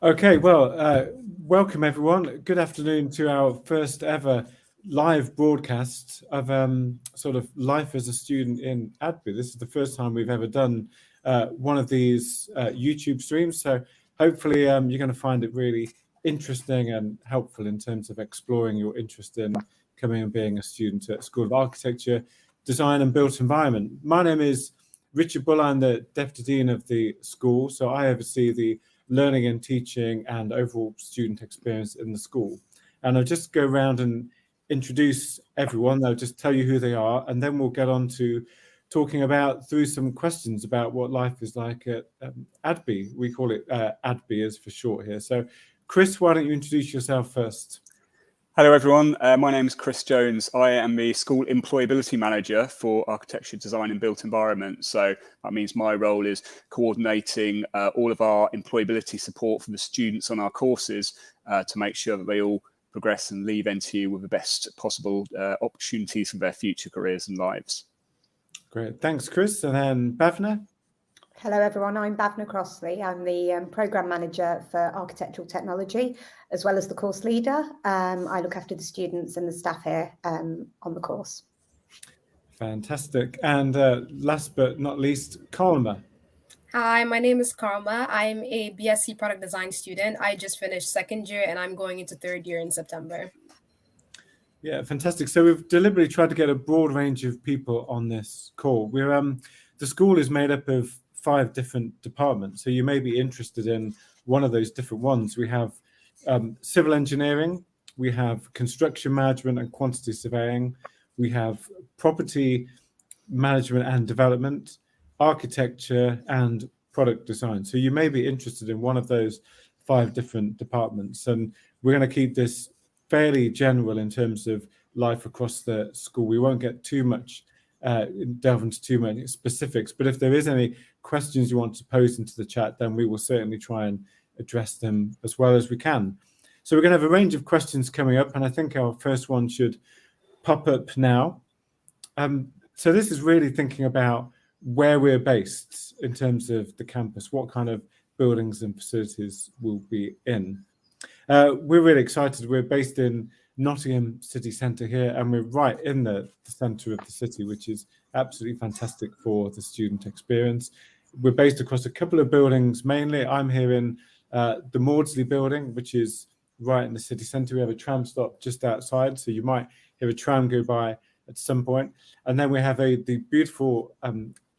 Okay, welcome everyone. Good afternoon to our first ever live broadcast of sort of life as a student in ADBE. This is the first time we've ever done one of these YouTube streams, so hopefully you're going to find it really interesting and helpful in terms of exploring your interest in coming and being a student at School of Architecture, Design and Built Environment. My name is Richard Bull. I'm the Deputy Dean of the school, so I oversee the learning and teaching and overall student experience in the school. And I'll just go around and introduce everyone. I'll just tell you who they are, and then we'll get on to talking through some questions about what life is like at ADBE. We call it ADBE as for short here. So Chris, why don't you introduce yourself first? Hello everyone, my name is Chris Jones. I am the School Employability Manager for Architecture, Design and Built Environment. So that means my role is coordinating all of our employability support for the students on our courses to make sure that they all progress and leave NTU with the best possible opportunities for their future careers and lives. Great, thanks Chris. And then Bhavna? Hello everyone, I'm Bhavna Crossley. I'm the Programme Manager for Architectural Technology, as well as the course leader. I look after the students and the staff here on the course. Fantastic. And last but not least, Karma. Hi, my name is Karma. I'm a BSc Product Design student. I just finished second year and I'm going into third year in September. Yeah, fantastic. So we've deliberately tried to get a broad range of people on this call. The school is made up of 5 different departments, so you may be interested in one of those different ones. We have civil engineering, we have construction management and quantity surveying, we have property management and development, architecture and product design. So you may be interested in one of those 5 different departments, and we're going to keep this fairly general in terms of life across the school. We won't get too much delve into too many specifics, but if there is any questions you want to pose into the chat, then we will certainly try and address them as well as we can. So we're going to have a range of questions coming up, and I think our first one should pop up now. So this is really thinking about where we're based in terms of the campus, what kind of buildings and facilities we'll be in. We're really excited. We're based in Nottingham city centre here, and we're right in the centre of the city, which is absolutely fantastic for the student experience. We're based across a couple of buildings mainly. I'm here in the Maudsley building, which is right in the city centre. We have a tram stop just outside, so you might hear a tram go by at some point. And then we have the beautiful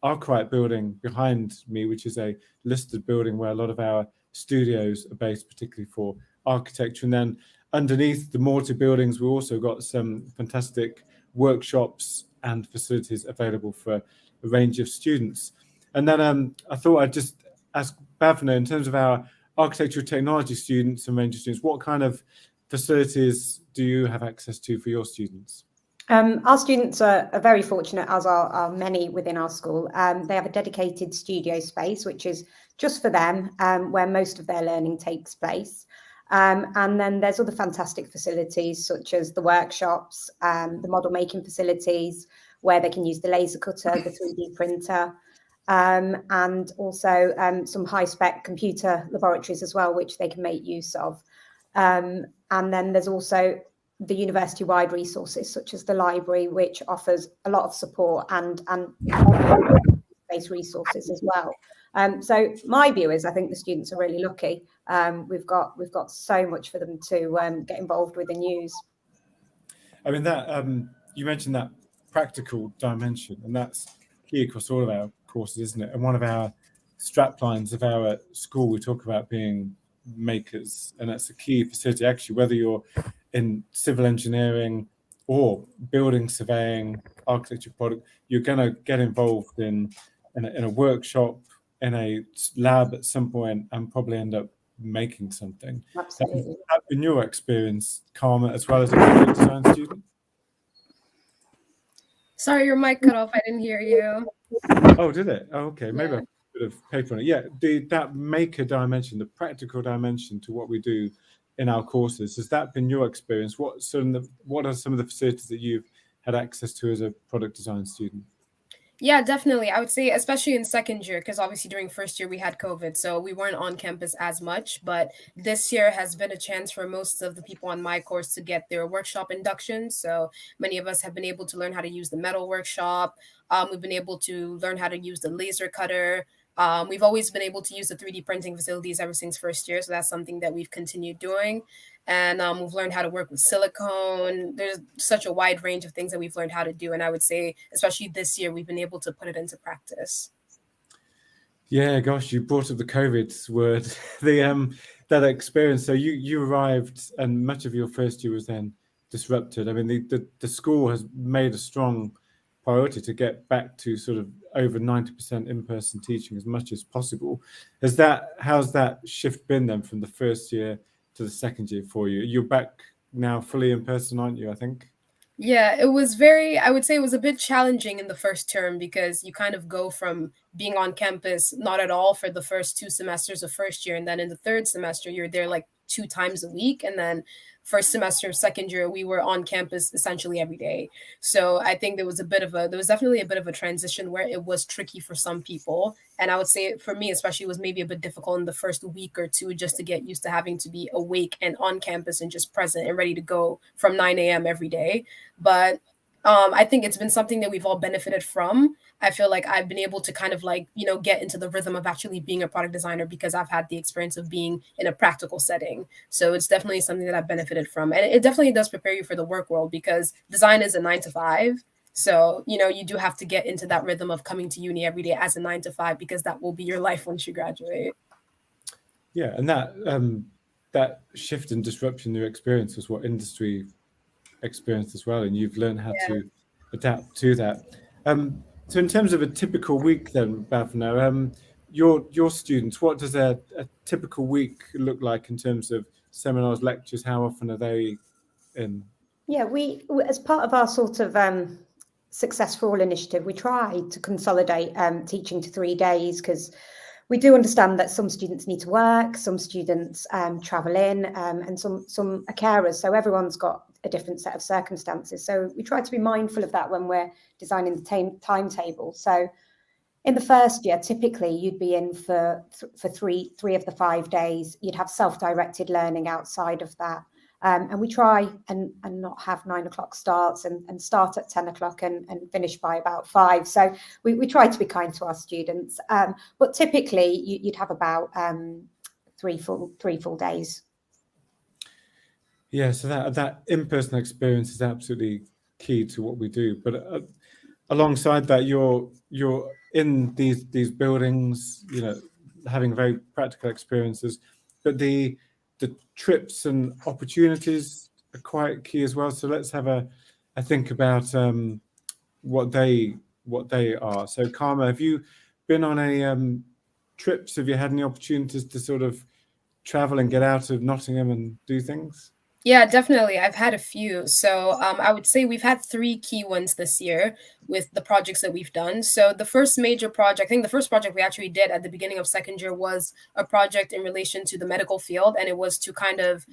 Arkwright building behind me, which is a listed building where a lot of our studios are based, particularly for architecture. And then underneath the Maudsley buildings, we've also got some fantastic workshops and facilities available for a range of students. And then I thought I'd just ask Bhavna, in terms of our architectural technology students and range of students, what kind of facilities do you have access to for your students? Our students are very fortunate, as are many within our school. They have a dedicated studio space, which is just for them, where most of their learning takes place. And then there's other fantastic facilities, such as the workshops, the model making facilities, where they can use the laser cutter, the 3D printer, and also some high-spec computer laboratories as well, which they can make use of. And then there's also the university-wide resources, such as the library, which offers a lot of support and space resources as well. So my view is, I think the students are really lucky. We've got so much for them to get involved with and use. I mean, that you mentioned that practical dimension, and that's key across all of our courses, isn't it? And one of our strap lines of our school, we talk about being makers, and that's a key facility. Actually, whether you're in civil engineering or building surveying, architecture product, you're going to get involved in a workshop, in a lab at some point, and probably end up making something. Absolutely. That's been your experience, Karma, as well as a product design student? Sorry, your mic cut off. I didn't hear you. Oh, did it? Oh, okay. Maybe Yeah. I put a bit of paper on it. Yeah, that maker dimension, the practical dimension to what we do in our courses, has that been your experience? What are some of the facilities that you've had access to as a product design student? Yeah, definitely. I would say, especially in second year, because obviously during first year we had COVID, so we weren't on campus as much. But this year has been a chance for most of the people on my course to get their workshop induction. So many of us have been able to learn how to use the metal workshop. We've been able to learn how to use the laser cutter. We've always been able to use the 3D printing facilities ever since first year. So that's something that we've continued doing. And we've learned how to work with silicone. There's such a wide range of things that we've learned how to do. And I would say, especially this year, we've been able to put it into practice. Yeah, gosh, you brought up the COVID word, the that experience. So you arrived, and much of your first year was then disrupted. I mean, the school has made a strong priority to get back to sort of over 90% in-person teaching as much as possible. How's that shift been then from the first year to the second year for you? You're back now fully in person, aren't you, I think? Yeah, I would say it was a bit challenging in the first term because you kind of go from being on campus not at all for the first 2 semesters of first year. And then in the third semester, you're there like 2 times a week. And then first semester of second year, we were on campus essentially every day. So I think there was definitely a bit of a transition where it was tricky for some people. And I would say for me, especially, it was maybe a bit difficult in the first week or two just to get used to having to be awake and on campus and just present and ready to go from 9 a.m. every day. But I think it's been something that we've all benefited from. I feel like I've been able to kind of like, get into the rhythm of actually being a product designer because I've had the experience of being in a practical setting. So it's definitely something that I've benefited from. And it definitely does prepare you for the work world because design is a 9 to 5. So, you do have to get into that rhythm of coming to uni every day as a 9 to 5 because that will be your life once you graduate. Yeah, and that shift and disruption in your experience was what industry experienced as well, and you've learned how to adapt to that. So in terms of a typical week then, Bhavna, your students, what does a typical week look like in terms of seminars, lectures? How often are they in? Yeah, we as part of our sort of Success for All initiative, we try to consolidate teaching to 3 days because we do understand that some students need to work, some students travel in, and some are carers. So everyone's got a different set of circumstances. So we try to be mindful of that when we're designing the timetable. So in the first year, typically you'd be in for three of the 5 days. You'd have self-directed learning outside of that. And we try and not have 9 o'clock starts and start at 10 o'clock and finish by about 5. So we try to be kind to our students. But typically you'd have about 3 full days. Yeah, so that in-person experience is absolutely key to what we do. But alongside that, you're in these buildings, having very practical experiences, but the trips and opportunities are quite key as well. So let's have a think about what they are. So Karma, have you been on any trips? Have you had any opportunities to sort of travel and get out of Nottingham and do things? Yeah, definitely. I've had a few. So I would say we've had 3 key ones this year with the projects that we've done. So the first major project, I think the first project we actually did at the beginning of second year was a project in relation to the medical field. And it was to kind of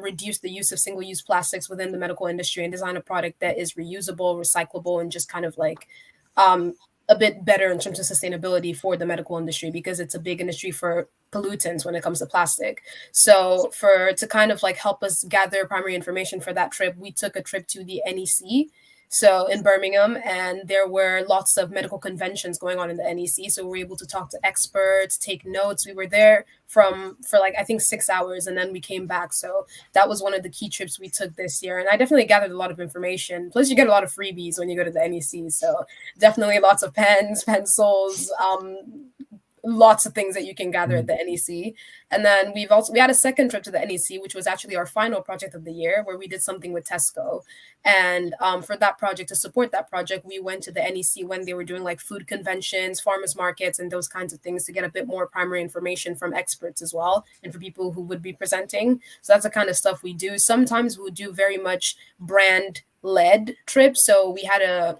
reduce the use of single-use plastics within the medical industry and design a product that is reusable, recyclable, and just kind of like a bit better in terms of sustainability for the medical industry because it's a big industry for pollutants when it comes to plastic. So to kind of like help us gather primary information for that trip, we took a trip to the NEC. So in Birmingham, and there were lots of medical conventions going on in the NEC. So we were able to talk to experts, take notes. We were there for like, I think 6 hours, and then we came back. So that was one of the key trips we took this year. And I definitely gathered a lot of information. Plus you get a lot of freebies when you go to the NEC. So definitely lots of pens, pencils, lots of things that you can gather at the NEC. And then we had a second trip to the NEC, which was actually our final project of the year, where we did something with Tesco. And for that project, to support that project, we went to the NEC when they were doing like food conventions, farmers markets, and those kinds of things to get a bit more primary information from experts as well, and for people who would be presenting. So that's the kind of stuff we do. Sometimes we'll do very much brand-led trips. So we had a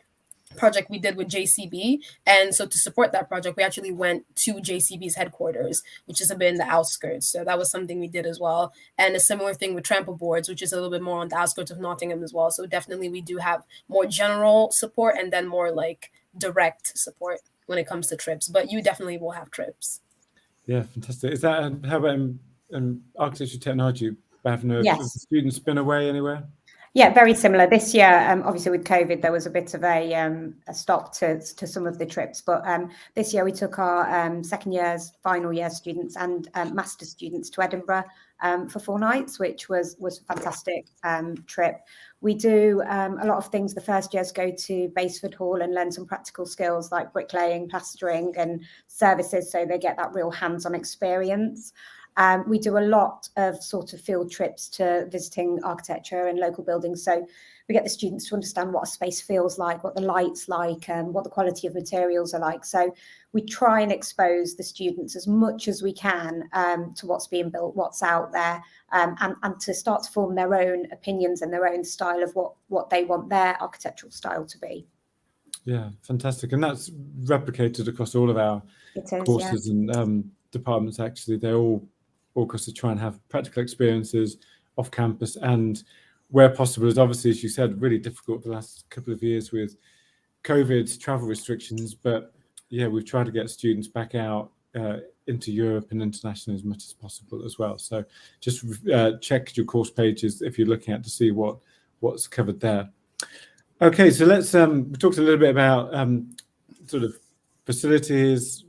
project we did with JCB, and so to support that project we actually went to JCB's headquarters, which is a bit in the outskirts. So that was something we did as well. And a similar thing with Trample Boards, which is a little bit more on the outskirts of Nottingham as well. So definitely we do have more general support and then more like direct support when it comes to trips, but you definitely will have trips. Yeah, fantastic. Is that how about in architecture technology? Having Yes. students been away anywhere? Yeah, very similar. This year, obviously with COVID, there was a bit of a stop to some of the trips. But this year we took our second years, final year students and master students to Edinburgh for 4 nights, which was a fantastic trip. We do a lot of things. The first years go to Basford Hall and learn some practical skills like bricklaying, plastering and services, so they get that real hands-on experience. We do a lot of sort of field trips to visiting architecture and local buildings. So we get the students to understand what a space feels like, what the light's like, and what the quality of materials are like. So we try and expose the students as much as we can to what's being built, what's out there, and to start to form their own opinions and their own style of what they want their architectural style to be. Yeah, fantastic. And that's replicated across all of our courses and departments, actually. They're all across to try and have practical experiences off campus, and where possible, is obviously, as you said, really difficult the last couple of years with COVID travel restrictions. But yeah, we've tried to get students back out into Europe and international as much as possible as well. So just check your course pages if you're looking at to see what's covered there. Okay, so let's we talked a little bit about sort of facilities,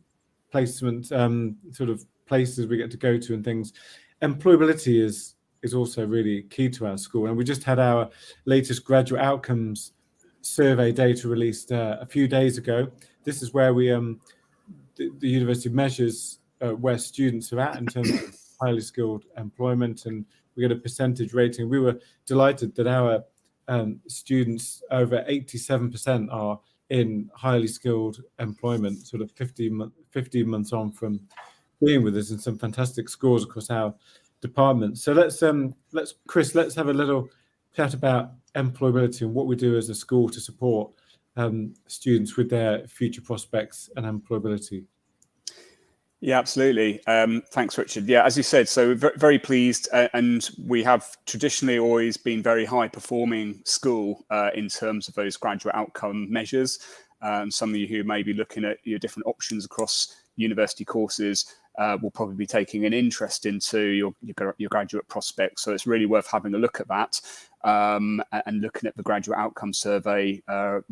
placement, sort of places we get to go to and things. Employability is also really key to our school, and we just had our latest graduate outcomes survey data released a few days ago. This is where we the university measures where students are at in terms of highly skilled employment, and we get a percentage rating. We were delighted that our students, over 87%, are in highly skilled employment, sort of 15 months on from being with us, and some fantastic scores across our department. So let's Chris, let's have a little chat about employability and what we do as a school to support students with their future prospects and employability. Yeah, absolutely. Thanks, Richard. Yeah, as you said, so we're very pleased, and we have traditionally always been very high performing school in terms of those graduate outcome measures. Some of you who may be looking at your different options across university courses will probably be taking an interest into your graduate prospects. So it's really worth having a look at that and looking at the graduate outcome survey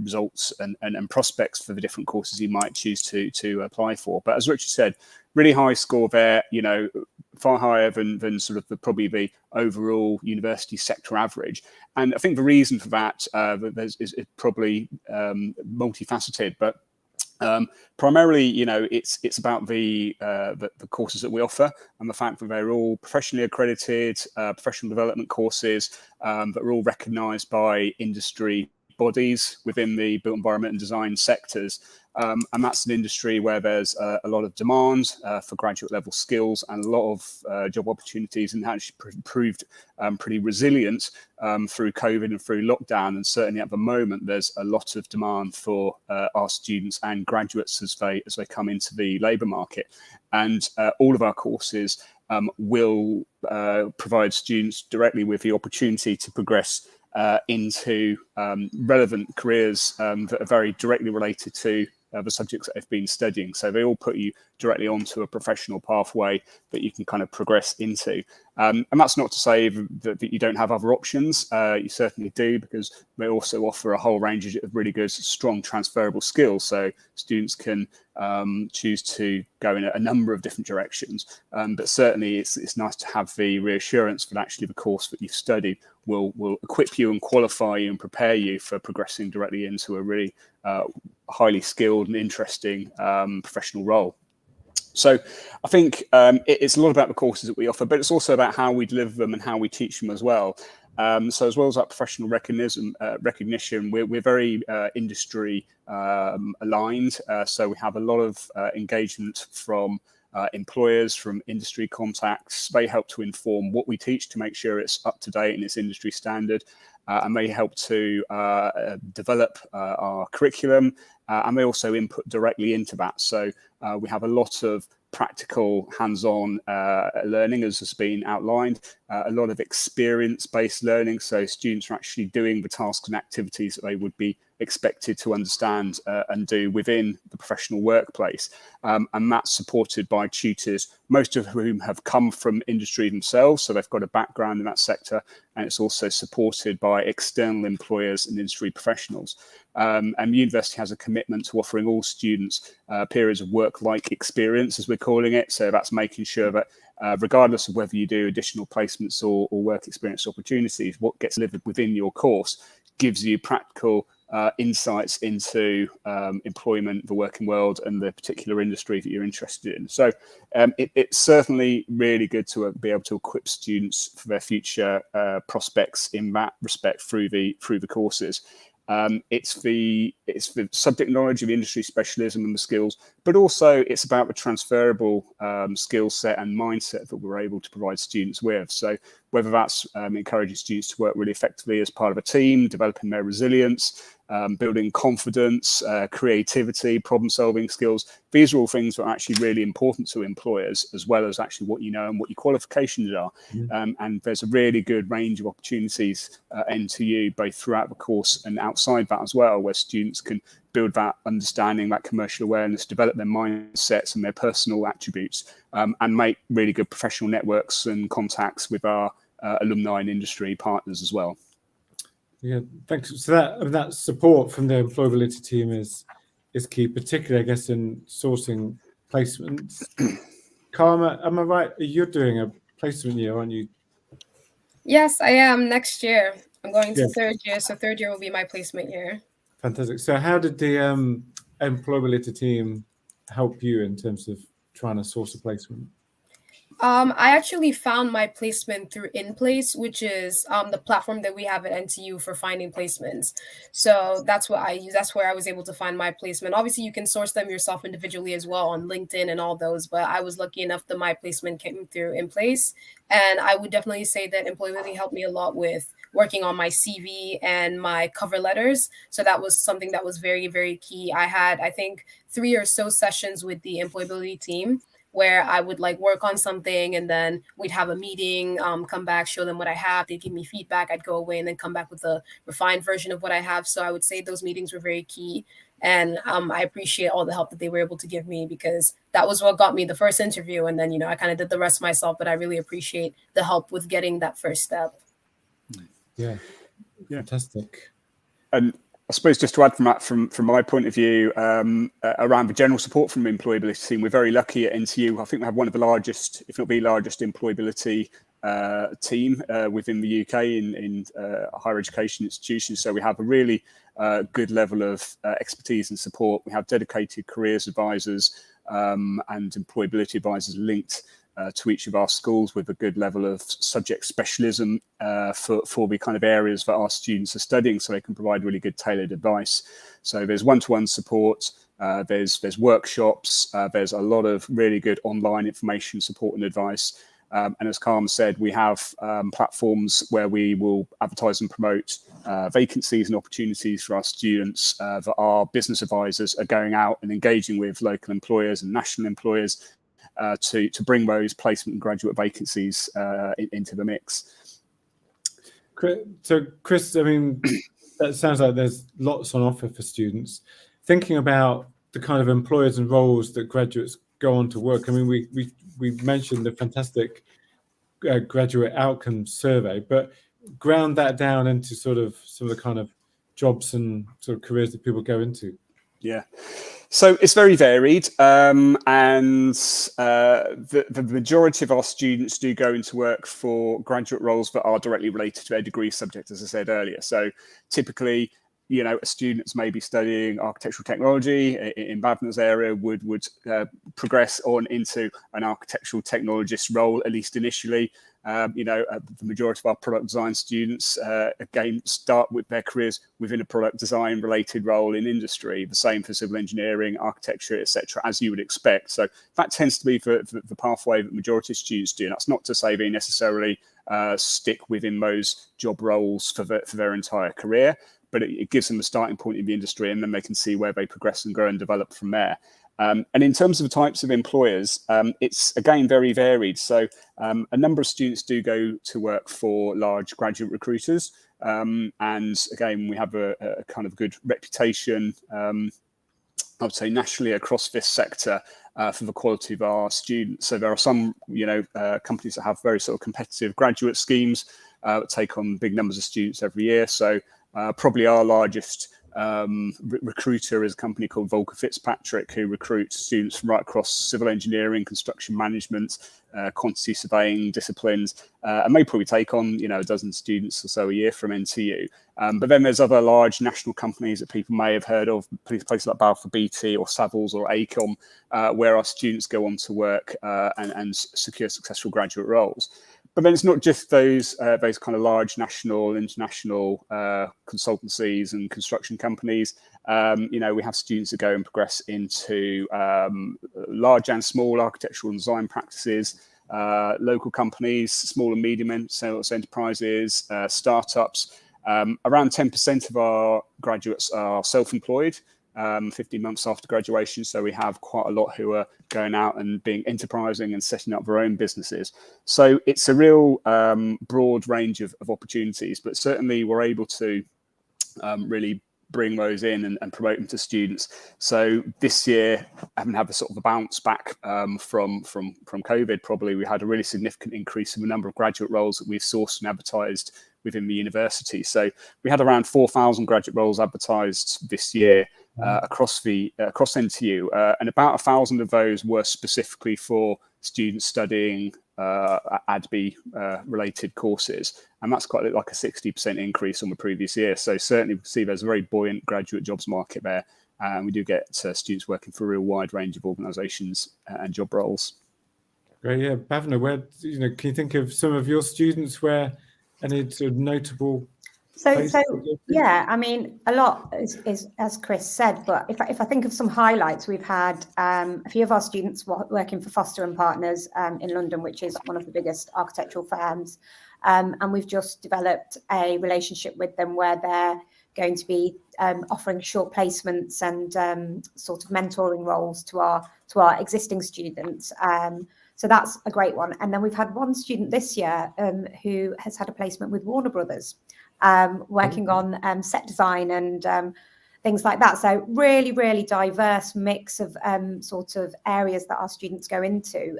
results and prospects for the different courses you might choose to apply for. But as Richard said, really high score there, you know, far higher than sort of probably the overall university sector average. And I think the reason for that is probably multifaceted, but primarily, you know, it's about the courses that we offer and the fact that they're all professionally accredited, professional development courses that are all recognised by industry bodies within the built environment and design sectors. And that's an industry where there's a lot of demand for graduate level skills and a lot of job opportunities, and actually proved pretty resilient through COVID and through lockdown. And certainly at the moment, there's a lot of demand for our students and graduates as they come into the labour market. And all of our courses will provide students directly with the opportunity to progress into relevant careers that are very directly related to the subjects that they've been studying. So they all put you directly onto a professional pathway that you can kind of progress into. And that's not to say that you don't have other options. You certainly do, because they also offer a whole range of really good, strong transferable skills. So students can choose to go in a number of different directions. But certainly it's nice to have the reassurance that actually the course that you've studied will equip you and qualify you and prepare you for progressing directly into a really highly skilled and interesting professional role. So I think it's a lot about the courses that we offer, but it's also about how we deliver them and how we teach them as well. So as well as that professional recognition, we're very industry aligned. So we have a lot of engagement from employers, from industry contacts. They help to inform what we teach to make sure it's up to date and it's industry standard. And they help to develop our curriculum, and they also input directly into that. So we have a lot of practical hands-on learning, as has been outlined, a lot of experience-based learning. So students are actually doing the tasks and activities that they would be expected to understand and do within the professional workplace. And that's supported by tutors, most of whom have come from industry themselves, so they've got a background in that sector, and it's also supported by external employers and industry professionals. And the university has a commitment to offering all students periods of work-like experience, as we're calling it. So that's making sure that regardless of whether you do additional placements or work experience opportunities, what gets delivered within your course gives you practical insights into employment, the working world, and the particular industry that you're interested in. So it's certainly really good to be able to equip students for their future prospects in that respect through the courses. It's the subject knowledge of industry specialism and the skills, but also it's about the transferable skill set and mindset that we're able to provide students with. So whether that's encouraging students to work really effectively as part of a team, developing their resilience, building confidence, creativity, problem-solving skills, these are all things that are actually really important to employers, as well as actually what you know and what your qualifications are. And there's a really good range of opportunities to you, both throughout the course and outside that as well, where students can build that understanding, that commercial awareness, develop their mindsets and their personal attributes, and make really good professional networks and contacts with our alumni and industry partners as well. Yeah, thanks. So that support from the employability team is key, particularly, I guess, in sourcing placements. Karma, am I right? You're doing a placement year, aren't you? Yes, I am next year. I'm going to third year, so third year will be my placement year. Fantastic. So how did the employability team help you in terms of trying to source a placement? I actually found my placement through InPlace, which is the platform that we have at NTU for finding placements. So that's what I use. That's where I was able to find my placement. Obviously, you can source them yourself individually as well on LinkedIn and all those, but I was lucky enough that my placement came through InPlace. And I would definitely say that employability helped me a lot with working on my CV and my cover letters. So that was something that was very, very key. I had, I think, 3 or so sessions with the employability team where I would like work on something and then we'd have a meeting, come back, show them what I have. They'd give me feedback. I'd go away and then come back with a refined version of what I have. So I would say those meetings were very key. And I appreciate all the help that they were able to give me, because that was what got me the first interview. And then, I kind of did the rest myself, but I really appreciate the help with getting that first step. Yeah. Fantastic. And I suppose just to add from that, from my point of view, around the general support from the employability team, we're very lucky at NTU. I think we have one of the largest, if not the largest, employability team within the UK in higher education institutions. So we have a really good level of expertise and support. We have dedicated careers advisors and employability advisors linked to each of our schools with a good level of subject specialism for the kind of areas that our students are studying, so they can provide really good tailored advice. So there's one-to-one support, there's workshops, there's a lot of really good online information, support and advice. And as Carm said, we have platforms where we will advertise and promote vacancies and opportunities for our students that our business advisors are going out and engaging with local employers and national employers to bring those placement and graduate vacancies into the mix. So, Chris, I mean, that sounds like there's lots on offer for students. Thinking about the kind of employers and roles that graduates go on to work, I mean, we mentioned the fantastic graduate outcome survey, but ground that down into sort of some of the kind of jobs and sort of careers that people go into. Yeah. So it's very varied, and the majority of our students do go into work for graduate roles that are directly related to their degree subject, as I said earlier. So typically, a student that's maybe studying architectural technology in Bavna's area would progress on into an architectural technologist role, at least initially. The majority of our product design students, again, start with their careers within a product design related role in industry, the same for civil engineering, architecture, etc., as you would expect. So that tends to be the pathway that the majority of students do. And that's not to say they necessarily stick within those job roles for their entire career, but it gives them a starting point in the industry, and then they can see where they progress and grow and develop from there. And in terms of the types of employers, it's again very varied. So a number of students do go to work for large graduate recruiters. And again, we have a kind of good reputation, I would say, nationally across this sector for the quality of our students. So there are some, companies that have very sort of competitive graduate schemes that take on big numbers of students every year. So probably our largest recruiter is a company called Volker Fitzpatrick, who recruits students from right across civil engineering, construction management, quantity surveying disciplines, and they probably take on a dozen students or so a year from NTU. But then there's other large national companies that people may have heard of, places like Balfour Beatty or Savills or AECOM, where our students go on to work and secure successful graduate roles. But then it's not just those kind of large national, international consultancies and construction companies. We have students that go and progress into large and small architectural and design practices, local companies, small and medium enterprises, startups. Around 10% of our graduates are self-employed. 15 months after graduation. So we have quite a lot who are going out and being enterprising and setting up their own businesses. So it's a real broad range of opportunities, but certainly we're able to really bring those in and promote them to students. So this year, having had a sort of a bounce back from COVID, probably we had a really significant increase in the number of graduate roles that we've sourced and advertised within the university. So we had around 4,000 graduate roles advertised this year across NTU, and about 1,000 of those were specifically for students studying ADBE related courses, and that's quite like a 60% increase on the previous year. So certainly we see there's a very buoyant graduate jobs market there, and we do get students working for a real wide range of organisations and job roles. Great, yeah, Bhavna, where can you think of some of your students where any sort of notable? So yeah, I mean, a lot is as Chris said, but if I think of some highlights, we've had a few of our students working for Foster and Partners in London, which is one of the biggest architectural firms, and we've just developed a relationship with them where they're going to be offering short placements and sort of mentoring roles to our existing students. So that's a great one. And then we've had one student this year who has had a placement with Warner Brothers, working on set design and things like that. So really, really diverse mix of sort of areas that our students go into,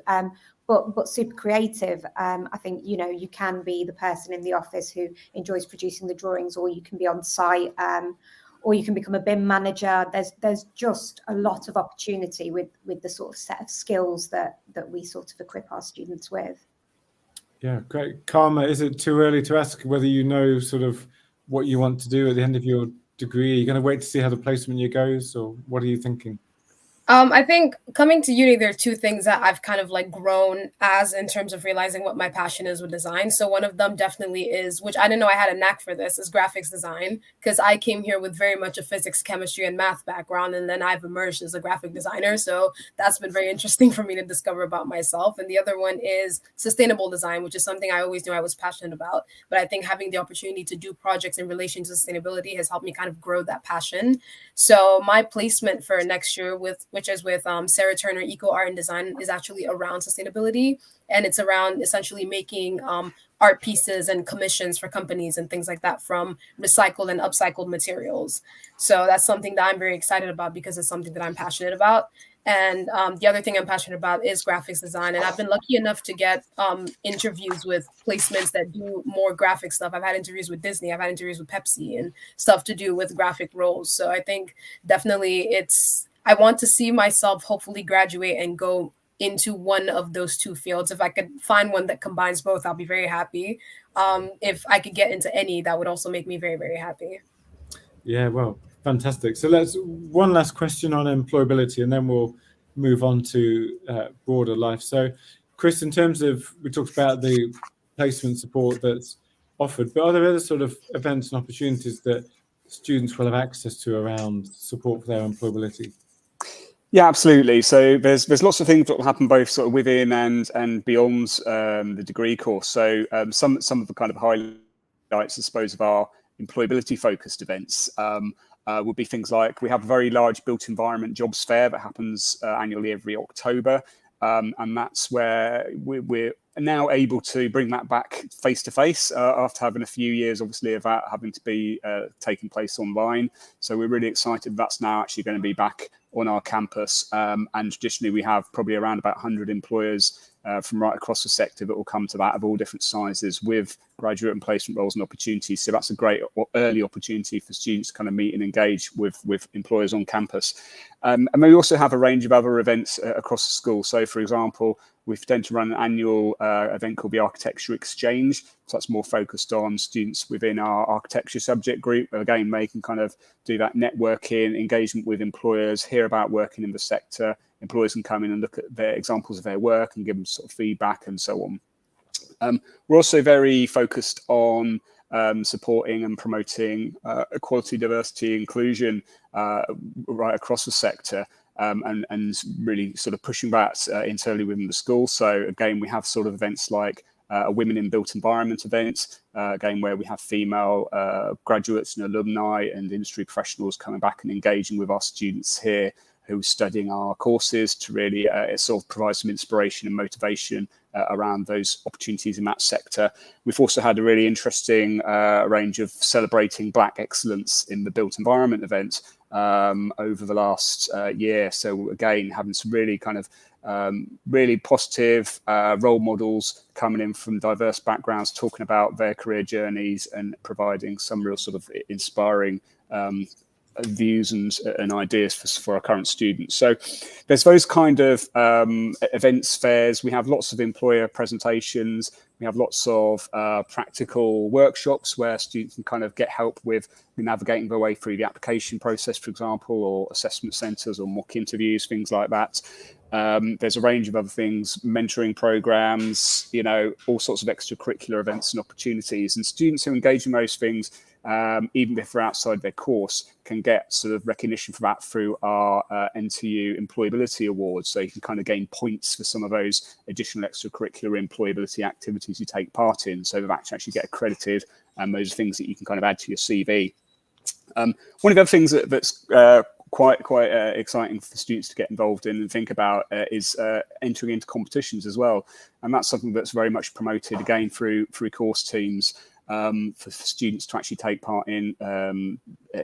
but super creative. I think, you can be the person in the office who enjoys producing the drawings, or you can be on site, or you can become a BIM manager. There's just a lot of opportunity with the sort of set of skills that we sort of equip our students with. Yeah, great. Karma, is it too early to ask whether you know sort of what you want to do at the end of your degree? Are you going to wait to see how the placement year goes, or what are you thinking? I think coming to uni, there are two things that I've kind of like grown as in terms of realizing what my passion is with design. So one of them definitely is, which I didn't know I had a knack for this, is graphics design, because I came here with very much a physics, chemistry, and math background, and then I've emerged as a graphic designer. So that's been very interesting for me to discover about myself. And the other one is sustainable design, which is something I always knew I was passionate about. But I think having the opportunity to do projects in relation to sustainability has helped me kind of grow that passion. So my placement for next year, which is with Sarah Turner Eco Art and Design, is actually around sustainability, and it's around essentially making art pieces and commissions for companies and things like that from recycled and upcycled materials. So that's something that I'm very excited about because it's something that I'm passionate about. And the other thing I'm passionate about is graphics design. And I've been lucky enough to get interviews with placements that do more graphic stuff. I've had interviews with Disney, I've had interviews with Pepsi and stuff to do with graphic roles. So I think definitely I want to see myself hopefully graduate and go into one of those two fields. If I could find one that combines both, I'll be very happy. If I could get into any, that would also make me very, very happy. Yeah, well, fantastic. So one last question on employability, and then we'll move on to broader life. So Chris, in terms of, we talked about the placement support that's offered, but are there other sort of events and opportunities that students will have access to around support for their employability? Yeah, absolutely. So there's lots of things that will happen both sort of within and beyond the degree course. So some of the kind of highlights, I suppose, of our employability focused events would be things like, we have a very large built environment jobs fair that happens annually every October. And that's where we're now able to bring that back face to face after having a few years, obviously, of that having to be taking place online. So we're really excited that's now actually going to be back on our campus. And traditionally, we have probably around about 100 employers from right across the sector that will come to that, of all different sizes, with graduate and placement roles and opportunities. So that's a great early opportunity for students to kind of meet and engage with employers on campus. And we also have a range of other events across the school. So, for example, we tend to run an annual event called the Architecture Exchange. So that's more focused on students within our architecture subject group. Again, they can kind of do that networking, engagement with employers, hear about working in the sector. Employers can come in and look at their examples of their work and give them sort of feedback and so on. We're also very focused on supporting and promoting equality, diversity, inclusion right across the sector. And really sort of pushing that internally within the school. So again, we have sort of events like a Women in Built Environment event, again, where we have female graduates and alumni and industry professionals coming back and engaging with our students here who are studying our courses to really sort of provide some inspiration and motivation around those opportunities in that sector. We've also had a really interesting range of celebrating Black excellence in the built environment event over the last year. So again, having some really kind of really positive role models coming in from diverse backgrounds, talking about their career journeys and providing some real sort of inspiring views and ideas for our current students. So there's those kind of events, fairs. We have lots of employer presentations. We have lots of practical workshops where students can kind of get help with navigating their way through the application process, for example, or assessment centres or mock interviews, things like that. There's a range of other things, mentoring programs, you know, all sorts of extracurricular events and opportunities. And students who engage in those things, even if they're outside their course, can get sort of recognition for that through our NTU Employability Awards. So you can kind of gain points for some of those additional extracurricular employability activities you take part in. So that actually get accredited, and those are things that you can kind of add to your CV. One of the other things that's quite exciting for students to get involved in and think about is entering into competitions as well. And that's something that's very much promoted again through course teams. For students to actually take part in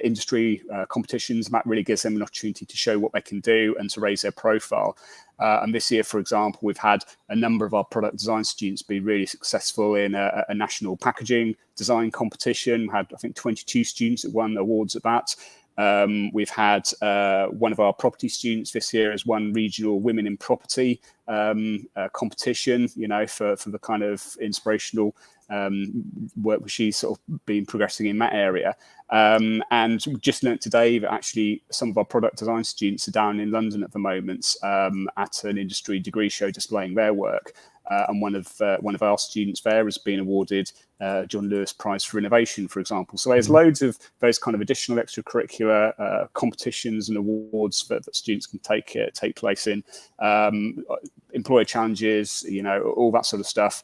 industry competitions. And that really gives them an opportunity to show what they can do and to raise their profile. And this year, for example, we've had a number of our product design students be really successful in a national packaging design competition. We had, I think, 22 students that won awards at that. We've had one of our property students this year has won regional Women in Property competition, you know, for the kind of inspirational work which she's sort of been progressing in that area. And we just learned today that actually some of our product design students are down in London at the moment at an industry degree show displaying their work. And one of our students there has been awarded John Lewis Prize for Innovation, for example. So there's loads of those kind of additional extracurricular competitions and awards that students can take place in. Employer challenges, you know, all that sort of stuff,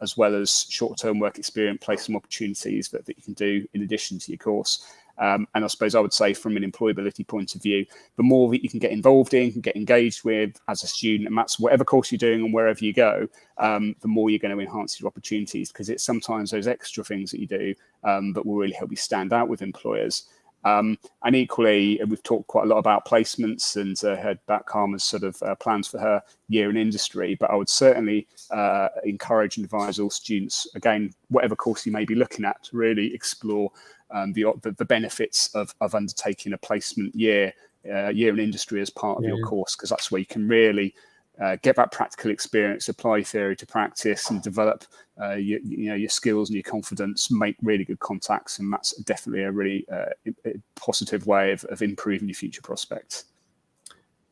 as well as short-term work experience, placement opportunities that you can do in addition to your course. And I suppose I would say from an employability point of view, the more that you can get involved in, can get engaged with as a student, and that's whatever course you're doing and wherever you go, the more you're going to enhance your opportunities, because it's sometimes those extra things that you do that will really help you stand out with employers. And equally, we've talked quite a lot about placements and heard about Karma's sort of plans for her year in industry, but I would certainly encourage and advise all students, again, whatever course you may be looking at, to really explore the benefits of undertaking a placement year in industry as part of your course, because that's where you can really get that practical experience, apply theory to practice, and develop your skills and your confidence, make really good contacts, and that's definitely a really positive way of improving your future prospects.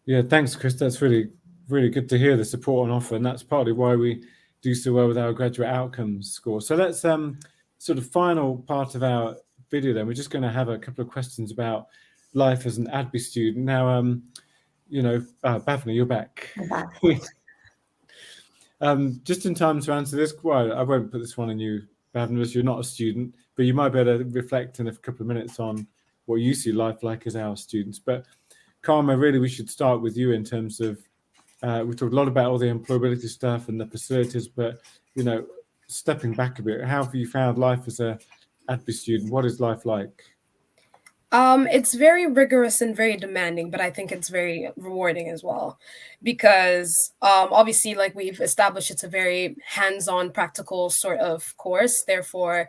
Yeah, thanks, Chris. That's really good to hear the support on offer, and that's partly why we do so well with our graduate outcomes score. So let's sort of final part of our video then. We're just going to have a couple of questions about life as an ADBE student. Now, you know, Bhavna, you're back. I'm back. Just in time to answer this, well, I won't put this one on you, Bhavna, as you're not a student, but you might be able to reflect in a couple of minutes on what you see life like as our students. But Karma, really, we should start with you in terms of, we talked a lot about all the employability stuff and the facilities, but, you know, stepping back a bit, how have you found life as a ADBE student? What is life like? It's very rigorous and very demanding, but I think it's very rewarding as well, because obviously, like we've established, it's a very hands-on, practical sort of course. Therefore,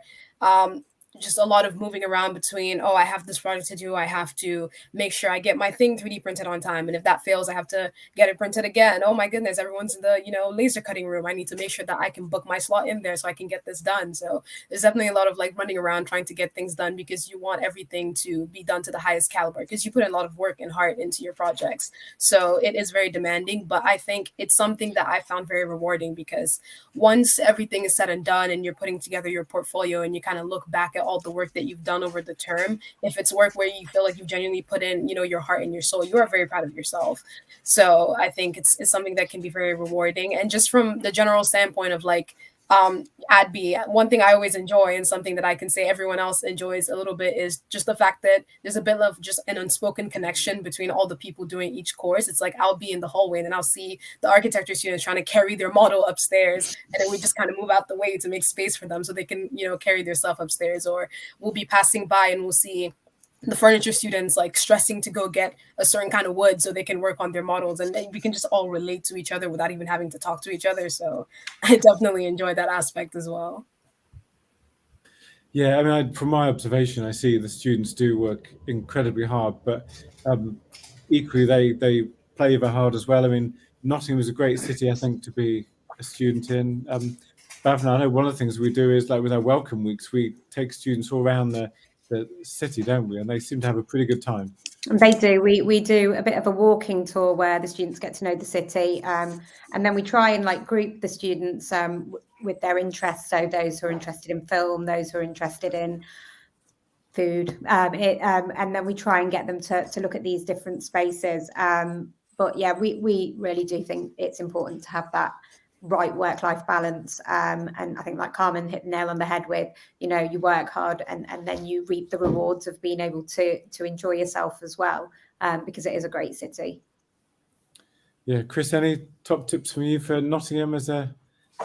just a lot of moving around between, oh, I have this project to do, I have to make sure I get my thing 3D printed on time, and if that fails, I have to get it printed again. Oh my goodness, everyone's in the laser cutting room. I need to make sure that I can book my slot in there so I can get this done. So there's definitely a lot of like running around trying to get things done, because you want everything to be done to the highest caliber, because you put a lot of work and heart into your projects. So it is very demanding, but I think it's something that I found very rewarding, because once everything is said and done and you're putting together your portfolio and you kind of look back at all the work that you've done over the term, if it's work where you feel like you've genuinely put in your heart and your soul, you are very proud of yourself. So I think it's something that can be very rewarding. And just from the general standpoint of like ADBE, one thing I always enjoy, and something that I can say everyone else enjoys a little bit, is just the fact that there's a bit of just an unspoken connection between all the people doing each course. It's like I'll be in the hallway and then I'll see the architecture students trying to carry their model upstairs, and then we just kind of move out the way to make space for them so they can carry their stuff upstairs. Or we'll be passing by and we'll see the furniture students like stressing to go get a certain kind of wood so they can work on their models, and we can just all relate to each other without even having to talk to each other. So I definitely enjoy that aspect as well. Yeah, I mean, from my observation, I see the students do work incredibly hard, but equally they play very hard as well. I mean, Nottingham is a great city, I think, to be a student in. Bhavna, I know one of the things we do is, like with our welcome weeks, we take students all around the city, don't we? And they seem to have a pretty good time. They do. We do a bit of a walking tour where the students get to know the city, and then we try and like group the students with their interests. So those who are interested in film, those who are interested in food, and then we try and get them to look at these different spaces. But yeah, we really do think it's important to have that right work-life balance, and I think like Carmen hit the nail on the head with, you work hard and then you reap the rewards of being able to enjoy yourself as well, because it is a great city. Yeah, Chris, any top tips from you for Nottingham as a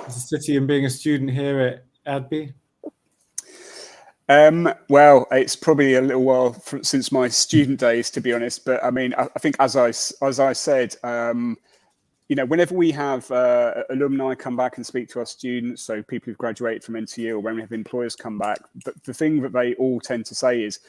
city and being a student here at ADBE? Well, it's probably a little while since my student days, to be honest, but I mean, I think as I said, whenever we have alumni come back and speak to our students, so people who've graduated from NTU, or when we have employers come back, the thing that they all tend to say is,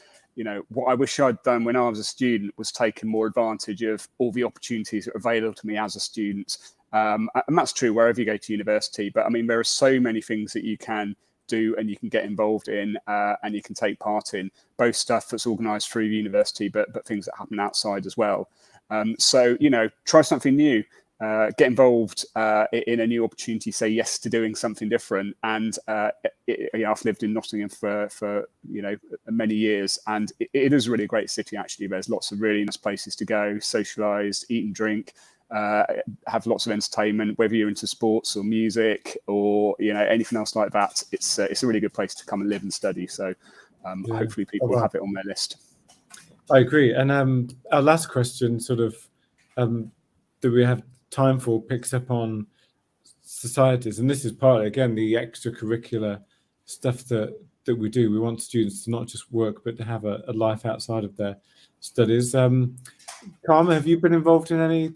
what I wish I'd done when I was a student was taken more advantage of all the opportunities that are available to me as a student. And that's true wherever you go to university. But I mean, there are so many things that you can do and you can get involved in, and you can take part in, both stuff that's organised through the university, but things that happen outside as well. So, try something new. Get involved in a new opportunity, say yes to doing something different. And I've lived in Nottingham for many years, and it is really a great city, actually. There's lots of really nice places to go, socialise, eat and drink, have lots of entertainment, whether you're into sports or music or anything else like that. It's a really good place to come and live and study. So hopefully people will have it on their list. I agree. And our last question, sort of, do we have time for, picks up on societies, and this is partly again the extracurricular stuff that we do. We want students to not just work but to have a life outside of their studies. Karma, have you been involved in any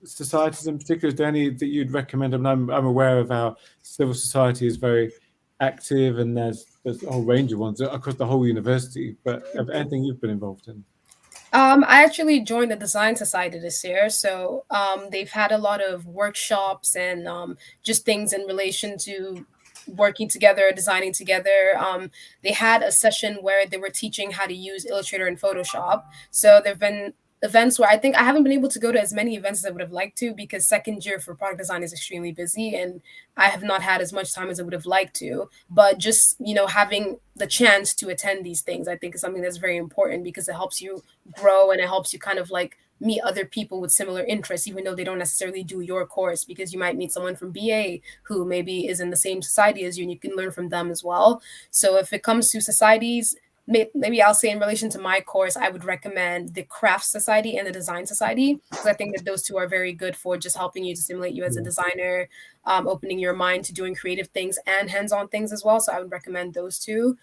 societies in particular? Is there any that you'd recommend? I mean, I'm aware of our civil society is very active, and there's a whole range of ones across the whole university, but anything you've been involved in? I actually joined the Design Society this year. So they've had a lot of workshops and just things in relation to working together, designing together. They had a session where they were teaching how to use Illustrator and Photoshop. So there've been events where I think I haven't been able to go to as many events as I would have liked to, because second year for product design is extremely busy and I have not had as much time as I would have liked to. But just, having the chance to attend these things, I think is something that's very important, because it helps you grow and it helps you kind of like meet other people with similar interests, even though they don't necessarily do your course, because you might meet someone from BA who maybe is in the same society as you and you can learn from them as well. So if it comes to societies, maybe I'll say in relation to my course, I would recommend the Craft Society and the Design Society, because I think that those two are very good for just helping you to stimulate you as a designer, opening your mind to doing creative things and hands-on things as well. So I would recommend those two.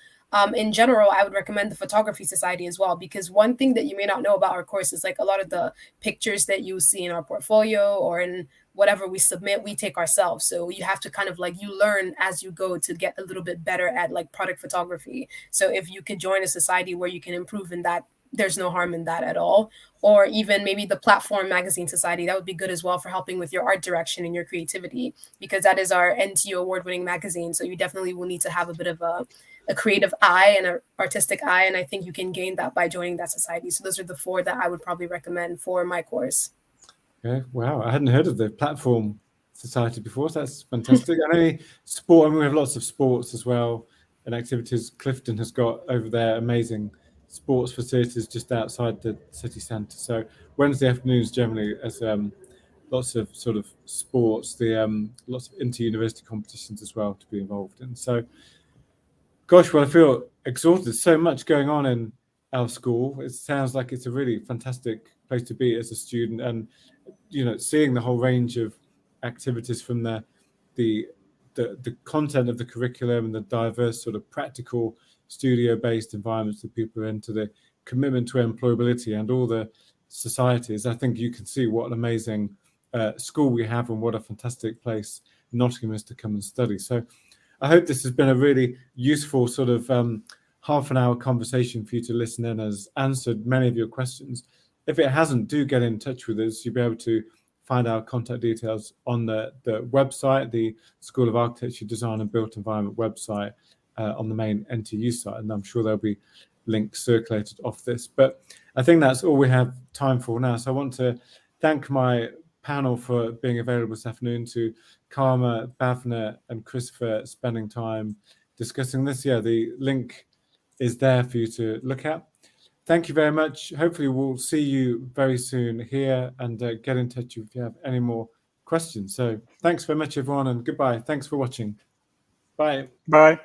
In general, I would recommend the Photography Society as well, because one thing that you may not know about our course is like a lot of the pictures that you see in our portfolio or in whatever we submit, we take ourselves. So you have to kind of like, you learn as you go to get a little bit better at like product photography. So if you could join a society where you can improve in that, there's no harm in that at all. Or even maybe the Platform Magazine Society, that would be good as well for helping with your art direction and your creativity, because that is our NTU award-winning magazine. So you definitely will need to have a bit of a creative eye and an artistic eye. And I think you can gain that by joining that society. So those are the 4 that I would probably recommend for my course. Okay, wow, I hadn't heard of the Platform Society before, so that's fantastic. And any sport, I mean, we have lots of sports as well and activities. Clifton has got over there amazing sports facilities just outside the city centre. So Wednesday afternoons generally as lots of sort of sports, lots of inter-university competitions as well to be involved in. So, gosh, well, I feel exhausted. There's so much going on in our school. It sounds like it's a really fantastic place to be as a student, and seeing the whole range of activities from the content of the curriculum and the diverse sort of practical studio-based environments that people are into, the commitment to employability and all the societies. I think you can see what an amazing school we have and what a fantastic place Nottingham is to come and study. So I hope this has been a really useful sort of half an hour conversation for you to listen in, has answered many of your questions. If it hasn't, do get in touch with us. You'll be able to find our contact details on the website, the School of Architecture, Design and Built Environment website on the main NTU site. And I'm sure there'll be links circulated off this. But I think that's all we have time for now. So I want to thank my panel for being available this afternoon, to Karma, Bhavna and Chris for spending time discussing this. Yeah, the link is there for you to look at. Thank you very much. Hopefully we'll see you very soon here, and get in touch if you have any more questions. So thanks very much, everyone, and goodbye. Thanks for watching. Bye. Bye.